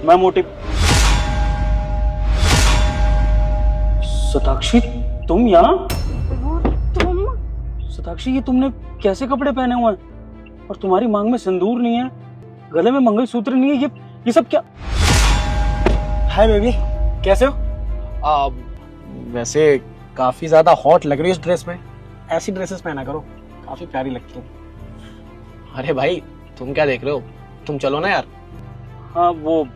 मैं मोटी। सताक्षी तुम यहाँ? वो तुम? सताक्षी ये तुमने कैसे कपड़े पहने हुए हैं और तुम्हारी मांग में सिंदूर नहीं है, गले में मंगलसूत्र नहीं है, ये सब क्या? हाय बेबी, कैसे हो? वैसे काफी ज्यादा हॉट लग रही है इस ड्रेस में। ऐसी ड्रेसेस पहना करो, काफी प्यारी लगती है। अरे भाई तुम क्या देख रहे हो, तुम चलो ना यार। हाँ वो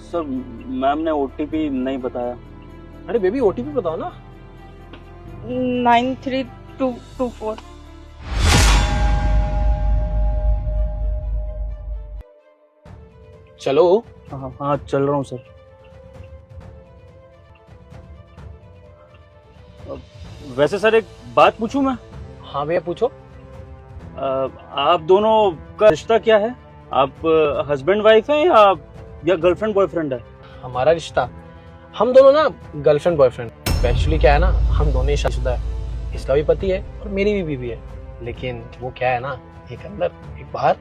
सर मैम ने ओटीपी नहीं बताया। अरे बेबी ओटीपी बताओ ना। 93224। चलो। हाँ हाँ चल रहा हूँ सर। वैसे सर एक बात पूछूं मैं? हाँ भैया पूछो। आप दोनों का रिश्ता क्या है? आप हस्बैंड वाइफ हैं या गर्लफ्रेंड बॉयफ्रेंड है? हमारा रिश्ता, हम दोनों ना गर्लफ्रेंड बॉयफ्रेंड। एक्चुअली क्या है ना, हम दोनों ही शादीशुदा है। इसका भी पति है और मेरी भी बीवी है, लेकिन वो क्या है ना, एक अंदर एक बाहर।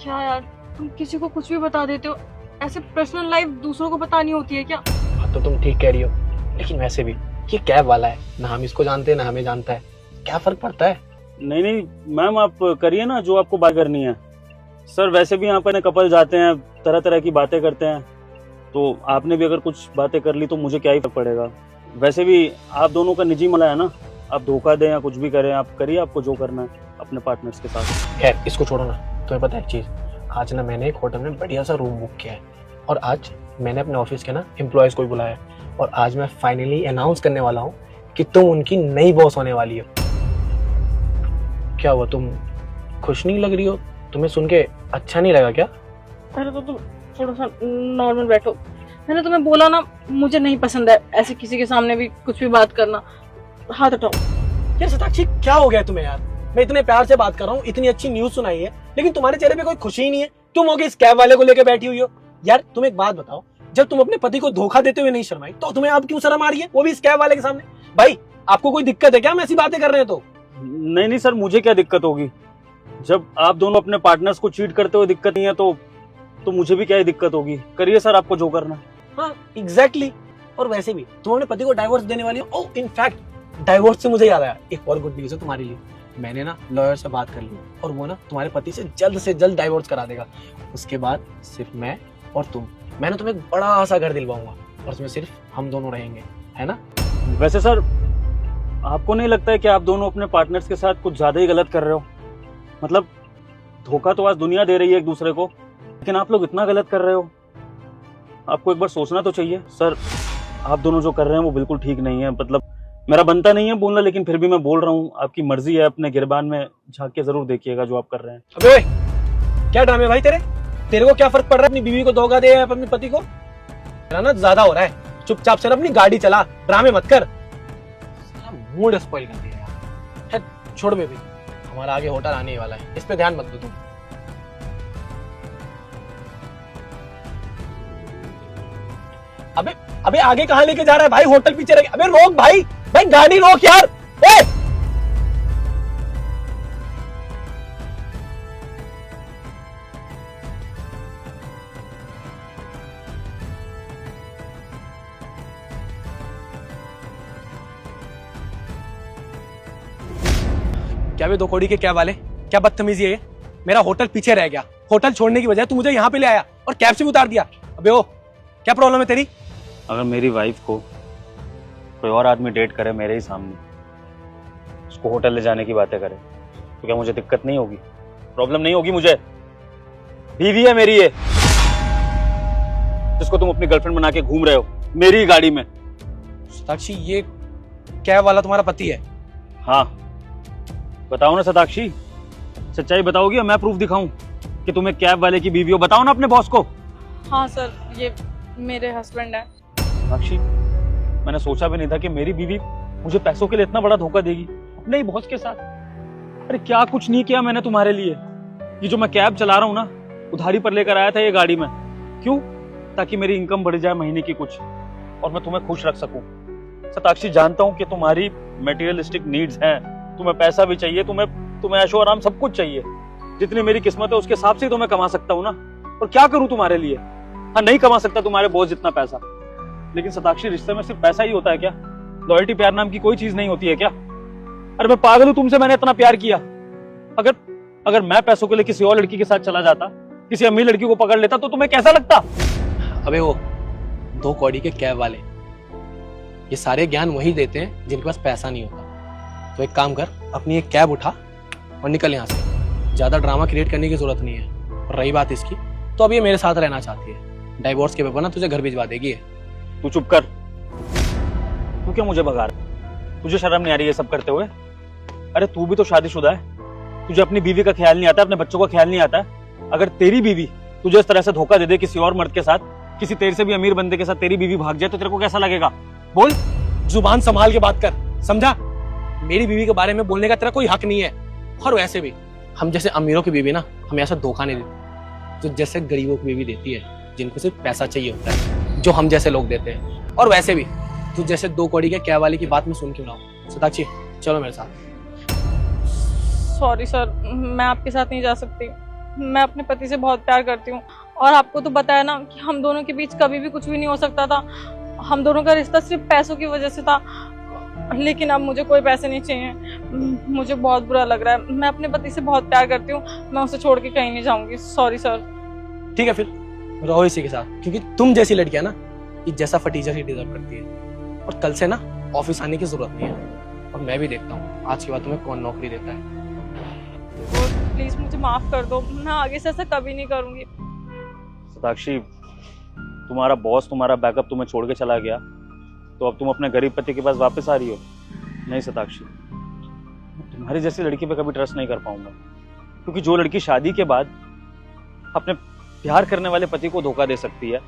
क्या यार, तुम किसी को कुछ भी बता देते हो। ऐसे पर्सनल लाइफ दूसरों को बतानी होती है क्या? हाँ तो तुम ठीक कह रही हो, लेकिन वैसे भी ये कैब वाला है ना, हम इसको जानते हैं ना हमें जानता है, क्या फर्क पड़ता है। नहीं नहीं मैम आप करिए ना जो आपको बात करनी है। सर वैसे भी यहाँ पर कपल जाते हैं, तरह तरह की बातें करते हैं, तो आपने भी अगर कुछ बातें कर ली तो मुझे क्या ही फर्क पड़ेगा। वैसे भी आप दोनों का निजी मामला है ना, आप धोखा दें या कुछ भी करें, आप करिए आपको जो करना है अपने पार्टनर्स के साथ। खैर इसको छोड़ो ना। तुम्हें पता है एक चीज, आज ना मैंने एक होटल में बढ़िया सा रूम बुक किया है और आज मैंने अपने ऑफिस के ना एम्प्लॉयज को भी बुलाया है और आज मैं फाइनली अनाउंस करने वाला हूँ कि तुम उनकी नई बॉस होने वाली हो। क्या हुआ, तुम खुश नहीं लग रही हो? तुम्हें सुन के अच्छा नहीं लगा क्या? अरे तो तुम थोड़ा सा नॉर्मल बैठो। मैंने तुम्हें बोला ना, मुझे नहीं पसंद है ऐसे किसी के सामने भी कुछ भी बात करना। हाथ उठाओ। यार सताक्षी क्या हो गया तुम्हें यार? मैं इतने प्यार से बात कर रहा हूँ, इतनी अच्छी न्यूज सुनाई है, लेकिन तुम्हारे चेहरे पे कोई खुशी ही नहीं है। तुम होगे इस कैब वाले को लेकर बैठी हुई हो। यार तुम एक बात बताओ, जब तुम अपने पति को धोखा देते हुए नहीं शर्माई तो तुम्हें अब क्यों शर्म आ रही है, वो भी इस कैब वाले के सामने? भाई आपको कोई दिक्कत है क्या हम ऐसी बातें कर रहे हैं तो? नहीं नहीं सर मुझे क्या दिक्कत होगी, जब आप दोनों अपने पार्टनर्स को चीट करते हुए दिक्कत नहीं है तो मुझे भी क्या ही दिक्कत होगी। करिए सर आपको जो करना है। हाँ एग्जैक्टली। और वैसे भी तुम अपने पति को डाइवोर्स देने वाली हो। ओह इनफैक्ट डाइवोर्स से मुझे याद आया, एक और गुड न्यूज है तुम्हारे लिए। मैंने ना लॉयर से बात कर ली और वो ना तुम्हारे पति से जल्द डाइवोर्स करा देगा। उसके बाद सिर्फ मैं और तुम, मैंने तुम्हें एक बड़ा सा घर दिलवाऊंगा और उसमें सिर्फ हम दोनों रहेंगे, है ना? वैसे सर आपको नहीं लगता है कि आप दोनों अपने पार्टनर्स के साथ कुछ ज्यादा ही गलत कर रहे हो? मतलब धोखा तो आज दुनिया दे रही है एक दूसरे को, लेकिन आप लोग इतना गलत कर रहे हो। आपको एक बार सोचना तो चाहिए। सर आप दोनों जो कर रहे हैं वो बिल्कुल ठीक नहीं है। मतलब मेरा बनता नहीं है बोलना, लेकिन फिर भी मैं बोल रहा हूँ, आपकी मर्जी है। अपने गिरबान में झांक के जरूर देखिएगा जो आप कर रहे हैं। अबे ओए, क्या ड्रामे भाई तेरे को क्या फर्क पड़ रहा है अपनी बीवी को धोखा दे या अपने पति को? मेरा ना ज्यादा हो रहा है, चुपचाप से अपनी गाड़ी चला, ड्रामे मत कर। मूड स्पॉइल कर दिया यार। छोड़ बेबी, हमारा आगे होटल आने ही वाला है, इस पे ध्यान मत दो तुम। अबे आगे कहाँ लेके जा रहा है भाई? होटल पीछे रह गया। अबे रोक भाई, गाड़ी रोक यार। ए! क्या वे दो कौड़ी के कैब वाले, क्या बदतमीजी है ये? मेरा होटल पीछे रह गया, होटल छोड़ने की बजाय तू मुझे यहाँ पे ले आया और कैब से भी उतार दिया। अबे ओ क्या प्रॉब्लम है तेरी? अगर मेरी वाइफ को कोई और आदमी डेट करे मेरे ही सामने, उसको होटल ले जाने की बातें करे, तो क्या मुझे दिक्कत नहीं होगी? प्रॉब्लम नहीं होगी मुझे? बीवी है मेरी ये, जिसको तुम अपनी गर्लफ्रेंड बना के घूम रहे हो मेरी ही गाड़ी में। सताक्षी ये कैब वाला तुम्हारा पति है? हाँ बताओ ना सताक्षी, सच्चाई बताओगी या मैं प्रूफ दिखाऊं कि तुम्हें कैब वाले की बीवी हो? बताओ ना अपने बॉस को। हाँ सर, ये मेरे हस्बैंड है। सताक्षी मैंने सोचा भी नहीं था कि मेरी बीवी मुझे पैसों के लिए इतना बड़ा धोखा देगी अपने ही बॉस के साथ। अरे क्या कुछ नहीं किया मैंने तुम्हारे लिए। ये जो मैं कैब चला रहा हूँ ना, उधारी पर लेकर आया था ये गाड़ी में। क्यों? ताकि मेरी इनकम बढ़ जाए महीने की कुछ, और मैं तुम्हें खुश रख सकूं। सताक्षी जानता हूँ कि तुम्हारी मटेरियलिस्टिक नीड्स हैं, तुम्हें पैसा भी चाहिए, तुम्हें ऐशो आराम सब कुछ चाहिए। जितनी मेरी किस्मत है उसके हिसाब से ही तो मैं कमा सकता हूँ ना। और क्या करूँ तुम्हारे लिए? हाँ, नहीं कमा सकता तुम्हारे बॉस जितना पैसा, लेकिन सताक्षी रिश्ते में सिर्फ पैसा ही होता है क्या? लॉयल्टी प्यार नाम की कोई चीज नहीं होती है क्या? अरे मैं पागल हूं तुमसे, मैंने इतना प्यार किया। अगर मैं पैसों के लिए किसी और लड़की के साथ चला जाता, किसी अमीर लड़की को पकड़ लेता, तो तुम्हें कैसा लगता? अबे वो 2 कौड़ी के कैब वाले, ये सारे ज्ञान वही देते हैं जिनके पास पैसा नहीं होता। तो एक काम कर, अपनी एक कैब उठा और निकल यहाँ से। ज्यादा ड्रामा क्रिएट करने की जरूरत नहीं है। और रही बात इसकी, तो अब ये मेरे साथ रहना चाहती है। डाइवोर्स के पेपर ना तुझे घर भिजवा देगी। तू चुप कर। तू क्यों मुझे भगा रहा है? तुझे शर्म नहीं आ रही है सब करते हुए? अरे तू भी तो शादीशुदा है, तुझे अपनी बीवी का ख्याल नहीं आता, अपने बच्चों का ख्याल नहीं आता है। अगर तेरी बीवी तुझे इस तरह से धोखा दे दे किसी और मर्द के साथ, किसी तेरे से भी अमीर बंदे के साथ तेरी बीवी भाग जाए, तो तेरे को कैसा लगेगा? बोल। जुबान संभाल के बात कर, समझा? मेरी बीवी के बारे में बोलने का तेरा कोई हक नहीं है। और वैसे भी हम जैसे अमीरों की बीवी ना हमें ऐसा धोखा नहीं देती, जो जैसे गरीबों की बीवी देती है, जिनको सिर्फ पैसा चाहिए होता है, जो हम जैसे लोग देते हैं। और वैसे भी तू जैसे 2 कौड़ी के कैब वाले की बात में सुन क्यों रहा हूँ? सताक्षी चलो मेरे साथ। सॉरी सर, मैं आपके साथ नहीं जा सकती। मैं अपने पति से बहुत प्यार करती हूँ, और आपको तो पता है ना कि हम दोनों के बीच कभी भी कुछ भी नहीं हो सकता था। हम दोनों का रिश्ता सिर्फ पैसों की वजह से था, लेकिन अब मुझे कोई पैसे नहीं चाहिए। मुझे बहुत बुरा लग रहा है। मैं अपने पति से बहुत प्यार करती हूँ, मैं उसे छोड़ के कहीं नहीं जाऊंगी। Sorry sir. ठीक है फिर रहो इसी के साथ, क्योंकि तुम जैसी लड़कियां ना ये जैसा फटीचर ही डिजर्व करती है। और कल से ना ऑफिस आने की जरूरत नहीं है। और मैं भी देखता हूँ आज के बाद तुम्हें कौन नौकरी देता है। प्लीज मुझे माफ कर दो, मैं आगे से ऐसा कभी नहीं करूंगी। सताक्षी, तुम्हारा बॉस, तुम्हारा बैकअप तुम्हें छोड़ के चला गया, तो अब तुम अपने गरीब पति के पास वापस आ रही हो? नहीं सताक्षी, तुम्हारी जैसी लड़की पे कभी ट्रस्ट नहीं कर पाऊंगा, क्योंकि जो लड़की शादी के बाद अपने प्यार करने वाले पति को धोखा दे सकती है,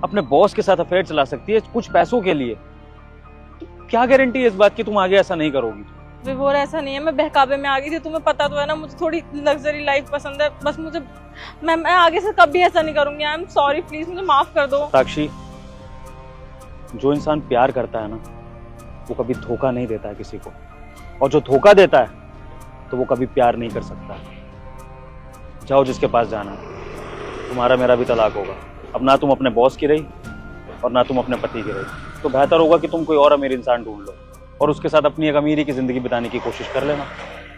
अपने बॉस के साथ अफेयर चला सकती है कुछ पैसों के लिए, तो क्या गारंटी है इस बात की तुम आगे ऐसा नहीं करोगी? विभोर, ऐसा नहीं है, मैं बहकावे में आ गई थी। तुम्हें पता तो है ना, मुझे थोड़ी लग्जरी लाइफ पसंद है। बस मुझे मैं आगे से कभी ऐसा नहीं करूंगी। आई एम सॉरी, प्लीज मुझे माफ कर दो। साक्षी, जो इंसान प्यार करता है ना, वो कभी धोखा नहीं देता है किसी को, और जो धोखा देता है तो वो कभी प्यार नहीं कर सकता। जाओ जिसके पास जाना है। तुम्हारा मेरा भी तलाक होगा। अब ना तुम अपने बॉस की रही और ना तुम अपने पति की रही, तो बेहतर होगा कि तुम कोई और अमीर इंसान ढूंढ लो और उसके साथ अपनी एक अमीरी की जिंदगी बिताने की कोशिश कर लेना,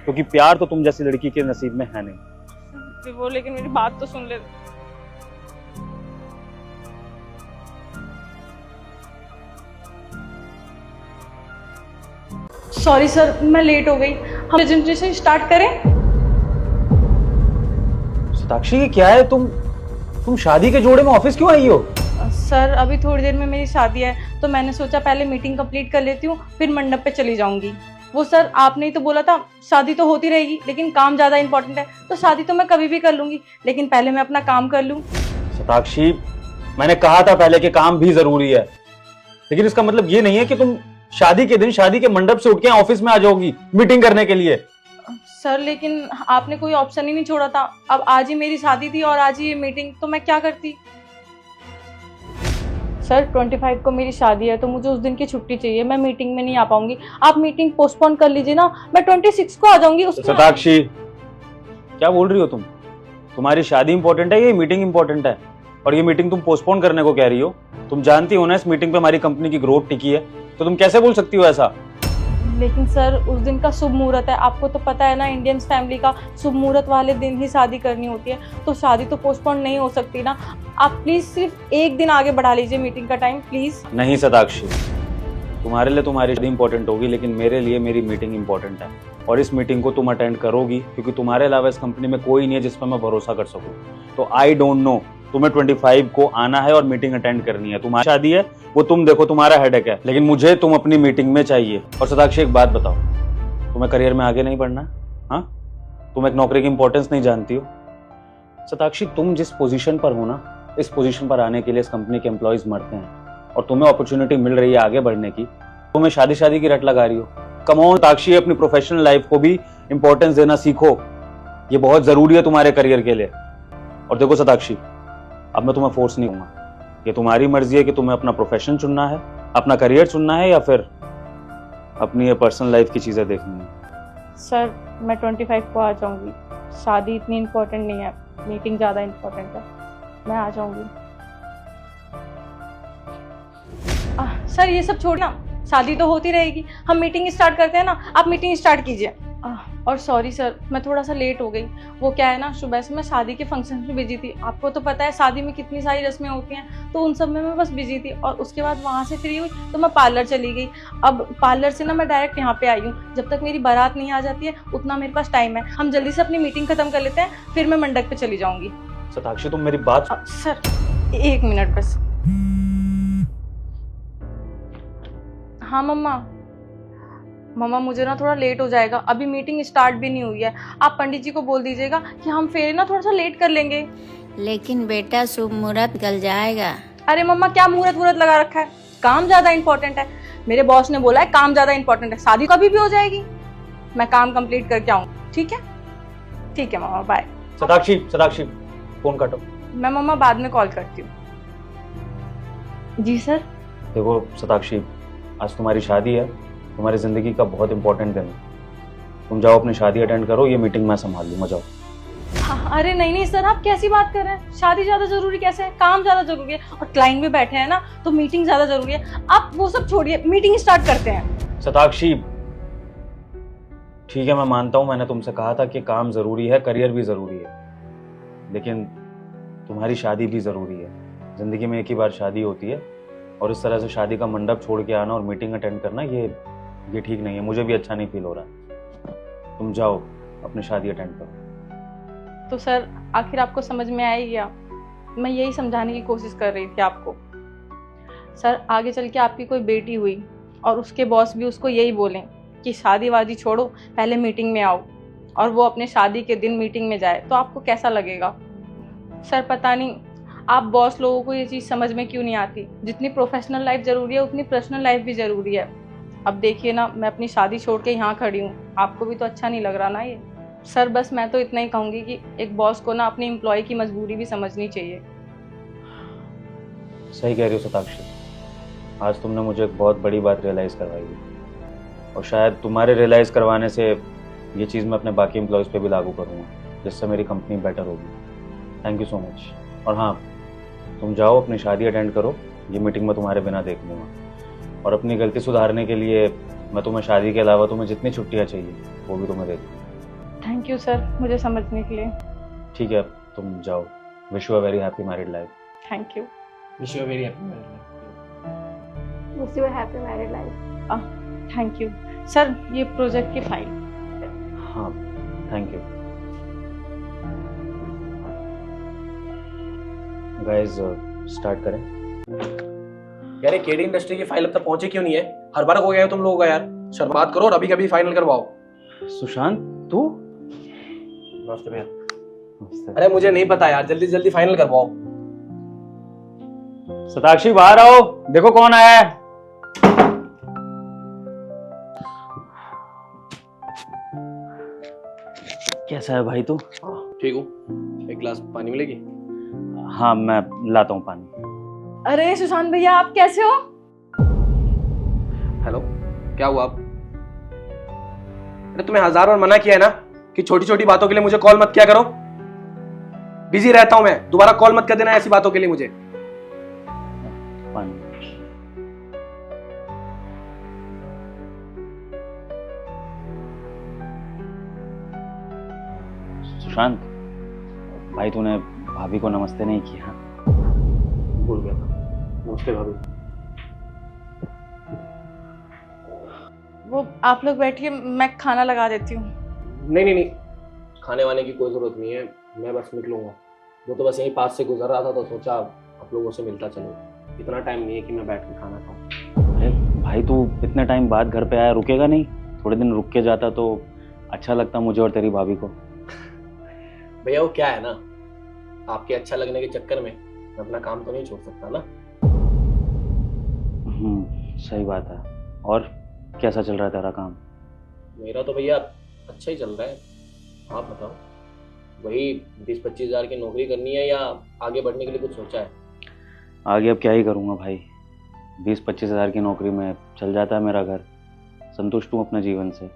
क्योंकि प्यार तो तुम जैसी लड़की के नसीब में है नहीं। विभोर, लेकिन मेरी बात तो सुन ले। सॉरी सर, मैं लेट हो गई। हम प्रेजेंटेशन स्टार्ट करें? सताक्षी, ये क्या है? तुम शादी के जोड़े में ऑफिस क्यों आई हो? सर, अभी थोड़ी देर में मेरी शादी है, तो मैंने सोचा पहले मीटिंग कंप्लीट कर लेती हूँ, फिर मंडप पे चली जाऊंगी। वो सर, आपने ही तो बोला था शादी तो होती रहेगी, लेकिन काम ज्यादा इंपॉर्टेंट है। तो शादी तो मैं कभी भी कर लूंगी, लेकिन पहले मैं अपना काम कर लूं। सताक्षी, मैंने कहा था पहले कि काम भी जरूरी है, लेकिन इसका मतलब ये नहीं है कि तुम शादी के दिन शादी के मंडप से उठ के ऑफिस में आ जाओगी मीटिंग करने के लिए। सर, लेकिन आपने कोई ऑप्शन ही नहीं छोड़ा था। अब आज ही मेरी शादी थी और आज ही ये मीटिंग, तो मैं क्या करती? सर, 25 को मेरी शादी है, तो मुझे उस दिन की छुट्टी चाहिए। मैं मीटिंग में नहीं आ पाऊंगी। आप मीटिंग पोस्टपोन कर लीजिए ना, मैं 26 को आ जाऊंगी। सताक्षी, क्या बोल रही हो तुम? तुम्हारी शादी इंपॉर्टेंट है, ये मीटिंग इंपॉर्टेंट है? और ये मीटिंग तुम पोस्टपोन करने को कह रही हो? तुम जानती हो ना इस मीटिंग पे हमारी कंपनी की ग्रोथ टिकी है, तो तुम कैसे बोल सकती हो ऐसा? लेकिन सर, उस दिन का शुभ मुहूर्त है, आपको तो पता है ना, इंडियन फैमिली का शुभ मुहूर्त वाले दिन ही शादी करनी होती है, तो शादी तो पोस्टपोन नहीं हो सकती ना। आप प्लीज सिर्फ एक दिन आगे बढ़ा लीजिए मीटिंग का टाइम, प्लीज। नहीं सताक्षी, तुम्हारे लिए तुम्हारी शादी इंपॉर्टेंट होगी, लेकिन मेरे लिए मेरी मीटिंग इंपॉर्टेंट है, और इस मीटिंग को तुम अटेंड करोगी, क्योंकि तुम्हारे अलावा इस कंपनी में कोई नहीं है जिस पर मैं भरोसा कर सकूं। तो आई डोंट नो, तुम्हें 25 को आना है और मीटिंग अटेंड करनी है। तुम्हारी शादी है, वो तुम देखो, तुम्हारा हेडेक है, लेकिन मुझे तुम अपनी मीटिंग में चाहिए। और सताक्षी, एक बात बताओ, तुम्हें करियर में आगे नहीं बढ़ना? हाँ, तुम एक नौकरी की इंपॉर्टेंस नहीं जानती हो? सताक्षी, तुम जिस पोजीशन पर हो ना, इस पोजीशन पर आने के लिए इस कंपनी के एम्प्लॉयज मरते हैं, और तुम्हें अपॉर्चुनिटी मिल रही है आगे बढ़ने की, तुम्हें शादी की रट लगा रही हो। कम ऑन सताक्षी, अपनी प्रोफेशनल लाइफ को भी इंपॉर्टेंस देना सीखो, ये बहुत जरूरी है तुम्हारे करियर के लिए। और देखो सताक्षी, अब मैं तुम्हें फोर्स नहीं करूंगा, ये तुम्हारी मर्जी है कि तुम्हें अपना प्रोफेशन चुनना है, अपना करियर चुनना है, या फिर अपनी ये पर्सनल लाइफ की चीजें देखनी है। सर, मैं 25 को आ जाऊंगी। शादी इतनी इम्पोर्टेंट नहीं है, मीटिंग ज़्यादा इम्पोर्टेंट है। मैं आ जाऊंगी। सर ये सब छोड़ना, शादी तो होती रहेगी, हम मीटिंग स्टार्ट करते हैं ना, आप मीटिंग स्टार्ट कीजिए। और सॉरी सर, मैं थोड़ा सा लेट हो गई। वो क्या है ना, सुबह से मैं शादी के फंक्शन में बिजी थी। आपको तो पता है शादी में कितनी सारी रस्में होती हैं, तो उन सब में मैं बस बिजी थी। और उसके बाद वहाँ से फ्री हुई तो मैं पार्लर चली गई। अब पार्लर से ना मैं डायरेक्ट यहाँ पे आई हूँ। जब तक मेरी बारात नहीं आ जाती है उतना मेरे पास टाइम है। हम जल्दी से अपनी मीटिंग खत्म कर लेते हैं, फिर मैं मंडप पे चली जाऊंगी। सताक्षी तुम मेरी बात सर 1 मिनट बस। हाँ मम्मा मुझे ना थोड़ा लेट हो जाएगा, अभी मीटिंग स्टार्ट भी नहीं हुई है। आप पंडित जी को बोल दीजिएगा कि हम फेरे ना थोड़ा सा लेट कर लेंगे। लेकिन बेटा शुभ मुहूर्त गल जाएगा। अरे मम्मा क्या मुहूर्त वूहर्त लगा रखा है, काम ज्यादा इंपॉर्टेंट है। मेरे बॉस ने बोला है काम ज्यादा इंपॉर्टेंट है, शादी कभी भी हो जाएगी। मैं काम कंप्लीट करके आऊंगी, ठीक है मम्मा, बाय। सताक्षी फोन काटो। मैं मम्मा बाद में कॉल करती हूँ। जी सर। देखो सताक्षी, आज तुम्हारी शादी है, तुम्हारी जिंदगी का बहुत इंपॉर्टेंट दिन है। तुम जाओ अपनी शादी अटेंड करो, ये मीटिंग मैं संभाल लूंगा, जाओ। अरे नहीं सर, आप कैसी बात कर रहे हैं? शादी ज्यादा जरूरी कैसे है? काम ज्यादा जरूरी है, और क्लाइंट भी बैठे हैं ना, तो मीटिंग ज्यादा जरूरी है। आप वो सब छोड़िए, मीटिंग स्टार्ट करते हैं। सताक्षी ठीक है, मैं मानता हूं, मैंने तुमसे कहा था कि काम जरूरी है, करियर भी जरूरी है, लेकिन तुम्हारी शादी भी जरूरी है। जिंदगी में एक ही बार शादी होती है, और इस तरह से शादी का मंडप छोड़ के आना और मीटिंग अटेंड करना ये ठीक नहीं है। मुझे भी अच्छा नहीं फील हो रहा है। तुम जाओ अपनी शादी अटेंड करो। तो सर आखिर आपको समझ में आया क्या? मैं यही समझाने की कोशिश कर रही थी आपको। सर आगे चल के आपकी कोई बेटी हुई और उसके बॉस भी उसको यही बोलें कि शादी वादी छोड़ो, पहले मीटिंग में आओ, और वो अपने शादी के दिन मीटिंग में जाए, तो आपको कैसा लगेगा? सर पता नहीं आप बॉस लोगों को ये चीज़ समझ में क्यों नहीं आती। जितनी प्रोफेशनल लाइफ ज़रूरी है उतनी पर्सनल लाइफ भी ज़रूरी है। अब देखिए ना, मैं अपनी शादी छोड़ के यहाँ खड़ी हूँ, आपको भी तो अच्छा नहीं लग रहा ना ये। सर बस मैं तो इतना ही कहूँगी कि एक बॉस को ना अपनी एम्प्लॉय की मजबूरी भी समझनी चाहिए। सही कह रही हो सताक्षी, आज तुमने मुझे एक बहुत बड़ी बात रियलाइज़ करवाई है, और शायद तुम्हारे रियलाइज़ करवाने से ये चीज़ मैं अपने बाकी एम्प्लॉयज़ पे भी लागू करूँगा, जिससे मेरी कंपनी बेटर होगी। Thank you so much. और हाँ, तुम जाओ अपनी शादी अटेंड करो, ये मीटिंग में तुम्हारे बिना देख लूँगा। और अपनी गलती सुधारने के लिए मैं तुम्हें शादी के अलावा तुम्हें जितनी छुट्टियाँ चाहिए वो भी तुम्हें दे दूँगा। थैंक यू सर मुझे समझने के लिए। ठीक है, तुम जाओ। Wish you a very happy married life. Thank you. Wish you very happy married life. Wish you happy married life. Thank you sir. ये प्रोजेक्ट की फाइल। हाँ थैंक यू। गाइस स्टार्ट करें। यार केडी इंडस्ट्री की file अब तक पहुंची क्यों नहीं है? हर बार हो गया है तुम लोगों का यार। शर्मात करो और अभी कभी फाइनल करवाओ। सुशांत तू? नमस्ते भैया। अरे मुझे नहीं पता यार, जल्दी जल्दी फाइनल करवाओ। सताक्षी बाहर आओ, देखो कौन आया है। कैसा है भाई तू? ठीक हूँ। एक गिलास पानी मिलेगी? हाँ मैं लाता हूँ पानी। अरे सुशांत भैया आप कैसे हो? हेलो, क्या हुआ अब? अरे तुम्हें 1000 बार मना किया है ना कि छोटी छोटी बातों के लिए मुझे कॉल मत किया करो। बिजी रहता हूं मैं, दोबारा कॉल मत कर देना ऐसी बातों के लिए मुझे। पानी। सुशांत भाई, तूने भाभी को नमस्ते नहीं किया। भूल गया था। नमस्ते भाभी। वो आप लोग बैठिए, मैं खाना लगा देती हूँ। नहीं, खाने वाने की कोई जरूरत नहीं है, मैं बस निकलूंगा। वो तो बस यहीं पास से गुजर रहा था तो सोचा आप लोगों से मिलता चलो। इतना टाइम नहीं है कि मैं बैठ के खाना खाऊं। अरे भाई तू इतने टाइम बाद घर पे आया, रुकेगा नहीं? थोड़े दिन रुक के जाता तो अच्छा लगता मुझे और तेरी भाभी को। भैया वो क्या है ना, आपके अच्छा लगने के चक्कर में मैं अपना काम तो नहीं छोड़ सकता ना। सही बात है। और कैसा चल रहा है तेरा काम? मेरा तो भैया अच्छा ही चल रहा है। आप बताओ, वही 20-25 हज़ार की नौकरी करनी है या आगे बढ़ने के लिए कुछ सोचा है? आगे अब क्या ही करूँगा भाई, 20-25 हज़ार की नौकरी में चल जाता है मेरा घर। संतुष्ट हूँ अपने जीवन से,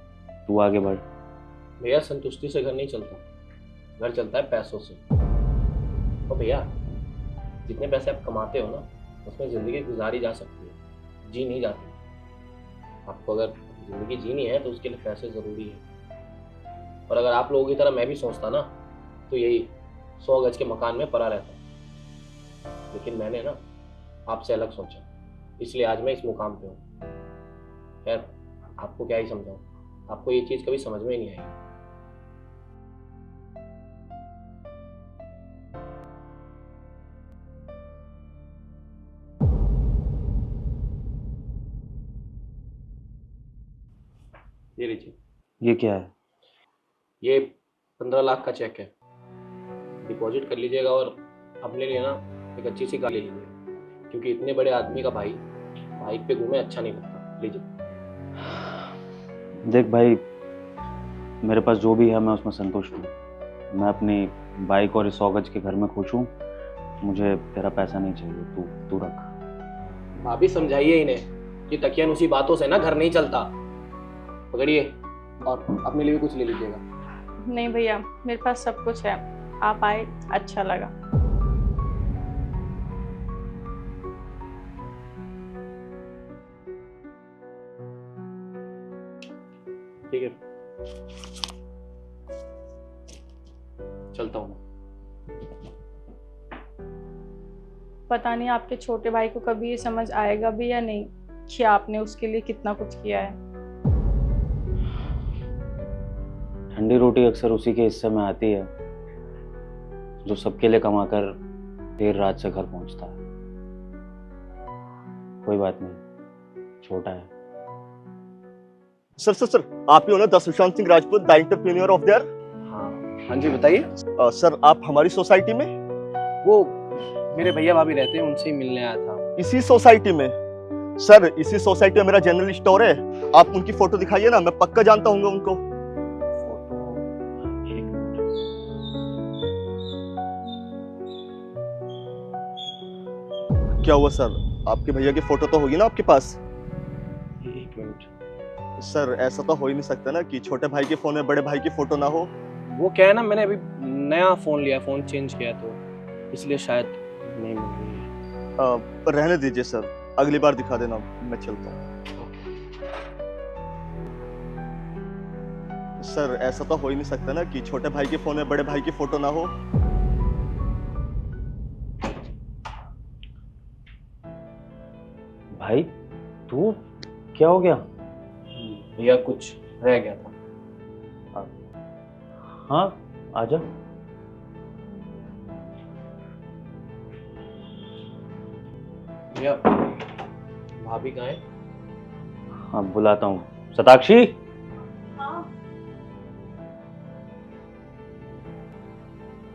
तू आगे बढ़। भैया संतुष्टि से घर नहीं चलता, घर चलता है पैसों से। और भैया जितने पैसे आप कमाते हो ना, उसमें ज़िंदगी गुजारी जा सकती है। जी नहीं जाती। आपको अगर जिंदगी जीनी है तो उसके लिए पैसे ज़रूरी है। और अगर आप लोगों की तरह मैं भी सोचता ना तो यही 100 गज के मकान में पड़ा रहता। लेकिन मैंने ना आपसे अलग सोचा, इसलिए आज मैं इस मुकाम पे हूँ। खैर, आपको क्या ही समझाऊँ, आपको ये चीज़ कभी समझ में ही नहीं आई। ये लीजिए, ये क्या है? ये 15 लाख का चेक है, डिपॉजिट कर लीजिएगा और अपने लिए ना एक अच्छी सी कार ले लीजिएगा, क्योंकि इतने बड़े आदमी का भाई बाइक पे घूमे अच्छा नहीं लगता। लीजिए। देख भाई, मेरे पास जो भी है मैं उसमें संतुष्ट हूँ। मैं अपनी बाइक और इस 100 गज के घर में खुश हूँ। मुझे तेरा पैसा नहीं चाहिए, तू रख। भाभी समझाइए इन्हें कि तकियन उसी बातों से ना घर नहीं चलता। पकड़िए और अपने लिए भी कुछ ले लीजिएगा। नहीं भैया, मेरे पास सब कुछ है, आप आए अच्छा लगा। ठीक है, चलता हूँ। पता नहीं आपके छोटे भाई को कभी ये समझ आएगा भी या नहीं कि आपने उसके लिए कितना कुछ किया है। ठंडी रोटी अक्सर उसी के हिस्से में आती है जो सबके लिए कमाकर देर रात से घर पहुंचता है। कोई बात नहीं, छोटा है। सर सर सर, आप ही हो ना the Sushant Singh Rajput, the entrepreneur of their? हाँ जी, बताइए। सर, आप हमारी सोसाइटी में? वो मेरे भैया भाभी रहते हैं, उनसे ही मिलने आया था। इसी सोसाइटी में? सर, इसी सोसाइटी में मेरा जनरल स्टोर है। आप उनकी फोटो दिखाइए ना, मैं पक्का जानता हूँ उनको। क्या हुआ सर? आपके भैया की फोटो तो होगी ना आपके पास? एक मिनट। सर, ऐसा तो हो ही नहीं सकता ना कि छोटे भाई के फोन में बड़े भाई की फोटो ना हो। वो क्या है ना, मैंने अभी नया फोन लिया, फोन चेंज किया, तो इसलिए शायद नहीं मिल रही है। रहने दीजिए सर, अगली बार दिखा देना, मैं चलता हूँ। सर, ऐसा तो हो ही नहीं सकता ना कि छोटे भाई के फोन में बड़े भाई की फोटो ना हो। भाई, तू क्या हो गया? भैया कुछ रह गया था। हाँ, आजा। भैया, भाभी कहाँ है? हाँ, बुलाता हूँ। शताक्षी।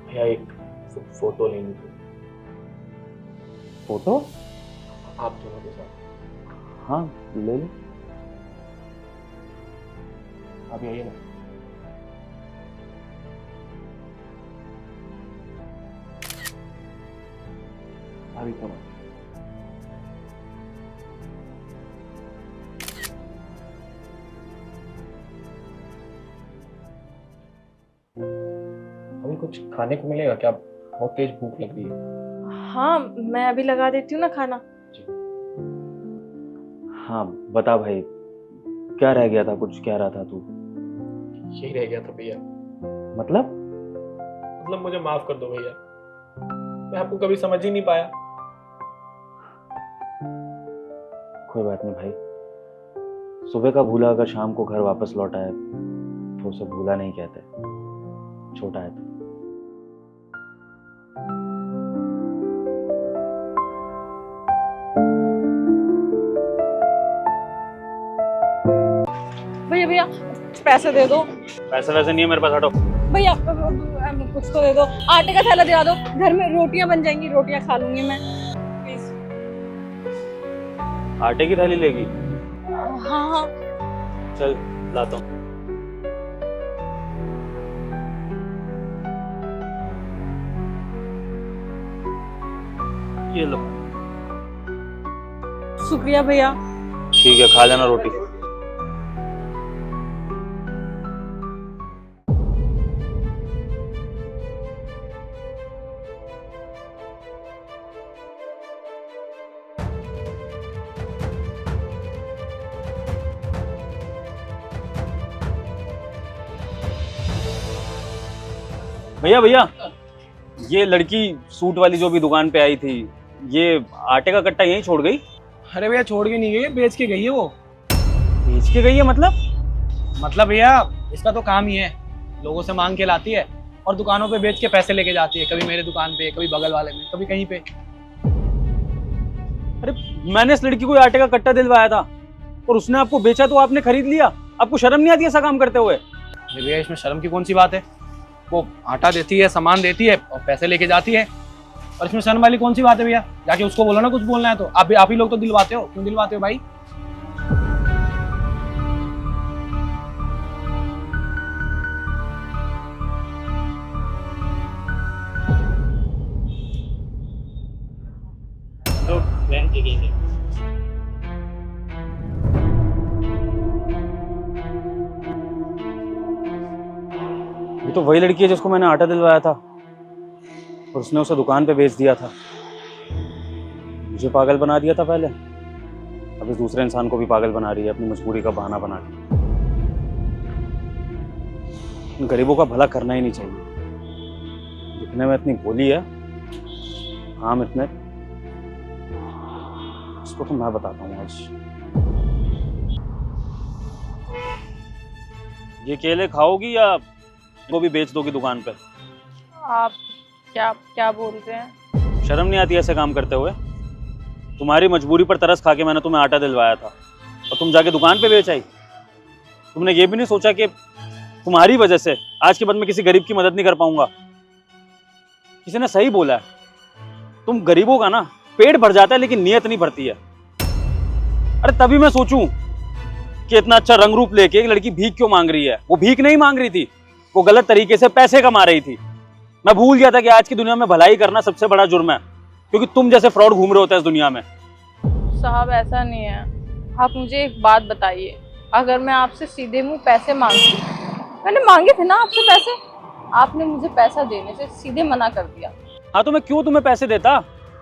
भैया एक फोटो लेनी थी, फोटो? आप दोनों के साथ। हाँ, ले लो। आप आइए ना। अभी तो अभी कुछ खाने को मिलेगा क्या? बहुत तेज भूख लग रही है। हाँ, मैं अभी लगा देती हूँ ना खाना। हाँ, बता भाई, क्या रह गया था? कुछ कह रहा था तू। यही रह गया था भैया। मतलब मुझे माफ कर दो भैया, मैं आपको कभी समझ ही नहीं पाया। कोई बात नहीं भाई, सुबह का भूला अगर शाम को घर वापस लौटा है तो उसे भूला नहीं कहते। छोटा है तो। भैया भैया, पैसे दे दो। पैसे वैसे नहीं है मेरे पास, हटो। भैया कुछ तो दे दो, आटे का थैला दिला दो, घर में रोटियां बन जाएंगी, रोटियां खा लूंगी मैं, प्लीज। आटे की थैली लेगी? हाँ हाँ। चल, लाता हूँ। ये लो। शुक्रिया भैया। ठीक है, खा लेना रोटी। भैया भैया, ये लड़की सूट वाली जो भी दुकान पे आई थी, ये आटे का कट्टा यहीं छोड़ गई? अरे भैया छोड़ के नहीं गई, बेच के गई है वो। बेच के गई है मतलब भैया इसका तो काम ही है, लोगों से मांग के लाती है और दुकानों पे बेच के पैसे लेके जाती है, कभी मेरे दुकान पे, कभी बगल वाले में, कभी कहीं पे। अरे मैंने इस लड़की को आटे का कट्टा दिलवाया था और उसने आपको बेचा तो आपने खरीद लिया। आपको शर्म नहीं आती ऐसा काम करते हुए? अरे भैया इसमें शर्म की कौन सी बात है, वो आटा देती है, सामान देती है और पैसे लेके जाती है, और इसमें शर्म वाली कौन सी बात है भैया? जाके उसको बोलो ना कुछ बोलना है तो। आप ही लोग तो दिलवाते हो, क्यों दिलवाते हो भाई? ये तो वही लड़की है जिसको मैंने आटा दिलवाया था और उसने उसे दुकान पे बेच दिया था। मुझे पागल बना दिया था पहले, अब इस दूसरे इंसान को भी पागल बना रही है, अपनी मजबूरी का बहाना बना के। इन गरीबों का भला करना ही नहीं चाहिए। दिखने में इतनी भोली है, काम इतने, इसको तो मैं बताता हूँ आज। ये केले खाओगी या वो भी बेच दोगी दुकान पे? आप क्या क्या बोल रहे हैं? शर्म नहीं आती ऐसे काम करते हुए? तुम्हारी मजबूरी पर तरस खा के मैंने तुम्हें आटा दिलवाया था और तुम जाके दुकान पे बेच आई। तुमने ये भी नहीं सोचा कि तुम्हारी वजह से आज के बाद मैं किसी गरीब की मदद नहीं कर पाऊंगा। किसी ने सही बोला है, तुम गरीबों का ना पेट भर जाता है लेकिन नीयत नहीं भरती है। अरे तभी मैं सोचूं कि इतना अच्छा रंग रूप लेके एक लड़की भीख क्यों मांग रही है। वो भीख नहीं मांग रही थी, वो गलत तरीके से पैसे कमा रही थी। मैं भूल गया था कि आज की दुनिया में भलाई करना सबसे बड़ा जुर्म है, क्योंकि तुम जैसे फ्रॉड घूम रहे होते हैं इस दुनिया में। साहब ऐसा नहीं है, आप मुझे एक बात बताइए, अगर मैं आपसे सीधे मुंह पैसे मांगती, मैंने मांगे थे ना आपसे पैसे, आपने मुझे पैसा देने से सीधे मना कर दिया। हाँ तो मैं क्यों तुम्हें पैसे देता?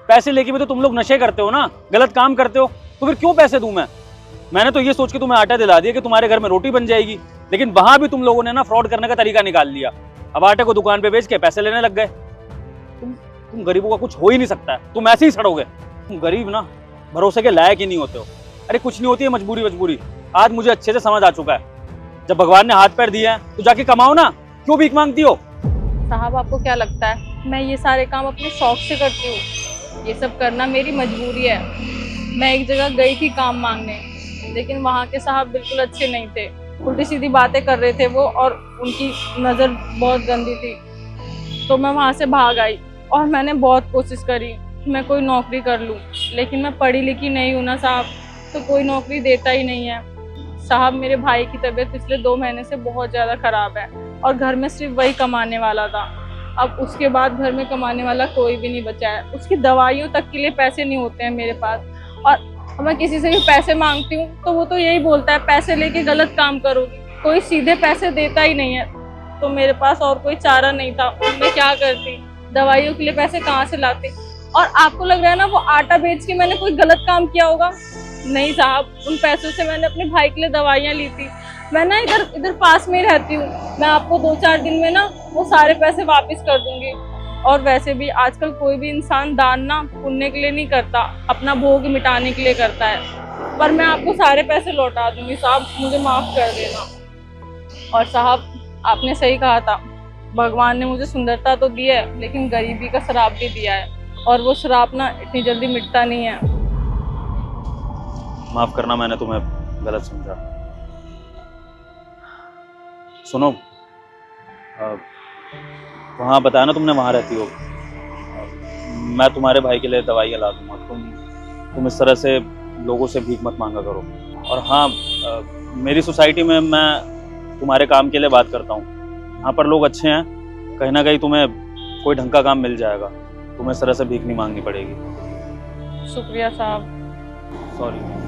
पैसे लेके भी तो तुम लोग नशे करते हो ना, गलत काम करते हो, तो फिर क्यों पैसे दूं मैं? मैंने तो ये सोच के तुम्हें आटा दिला दिया कि तुम्हारे घर में रोटी बन जाएगी, लेकिन वहां भी तुम लोगों ने ना फ्रॉड करने का तरीका निकाल लिया। अब आटे को दुकान पे बेच के पैसे लेने लग गए। तुम गरीबों का कुछ हो ही नहीं सकता है, तुम ऐसे ही सड़ोगे। तुम गरीब ना भरोसे के लायक ही नहीं होते हो। अरे कुछ नहीं होती है मजबूरी, आज मुझे अच्छे से समझ आ चुका है। जब भगवान ने हाथ पैर दिए हैं तो जाके कमाओ ना, क्यों भीख मांगती हो? साहब आपको क्या लगता है मैं ये सारे काम अपने शौक से करती हूँ? ये सब करना मेरी मजबूरी है। मैं एक जगह गई थी काम मांगने, लेकिन वहाँ के साहब बिल्कुल अच्छे नहीं थे, उल्टी सीधी बातें कर रहे थे वो, और उनकी नज़र बहुत गंदी थी। तो मैं वहाँ से भाग आई और मैंने बहुत कोशिश करी मैं कोई नौकरी कर लूँ, लेकिन मैं पढ़ी लिखी नहीं हूँ ना साहब, तो कोई नौकरी देता ही नहीं है। साहब मेरे भाई की तबीयत पिछले 2 महीने से बहुत ज़्यादा ख़राब है और घर में सिर्फ वही कमाने वाला था। अब उसके बाद घर में कमाने वाला कोई भी नहीं बचा है, उसकी दवाइयों तक के लिए पैसे नहीं होते हैं मेरे पास। और मैं किसी से भी पैसे मांगती हूँ तो वो तो यही बोलता है पैसे लेके गलत काम करोगी, कोई सीधे पैसे देता ही नहीं है। तो मेरे पास और कोई चारा नहीं था, मैं क्या करती, दवाइयों के लिए पैसे कहाँ से लाती? और आपको लग रहा है ना वो आटा बेच के मैंने कोई गलत काम किया होगा? नहीं साहब, उन पैसों से मैंने अपने भाई के लिए दवाइयाँ ली थी। मैं ना इधर पास में ही रहती हूँ, मैं आपको 2-4 दिन में ना वो सारे पैसे वापस कर दूंगी। और वैसे भी आजकल कोई भी इंसान दान ना पुण्य के लिए नहीं करता, अपना भोग मिटाने के लिए करता है। पर मैं आपको सारे पैसे लौटा दूंगी साहब, मुझे माफ़ कर देना। और साहब आपने सही कहा था, भगवान ने मुझे सुंदरता तो दी है लेकिन गरीबी का श्राप भी दिया है, और वो श्राप ना इतनी जल्दी मिटता नहीं है। माफ करना, मैंने तुम्हें गलत समझा। सुनो, वहाँ बताया ना तुमने वहाँ रहती हो, मैं तुम्हारे भाई के लिए दवाइयाँ ला दूंगा। तुम इस तरह से लोगों से भीख मत मांगा करो। और हाँ, मेरी सोसाइटी में मैं तुम्हारे काम के लिए बात करता हूँ, यहाँ पर लोग अच्छे हैं, कहीं ना कहीं तुम्हें कोई ढंग का काम मिल जाएगा, तुम्हें इस तरह से भीख नहीं मांगनी पड़ेगी। शुक्रिया साहब। सॉरी।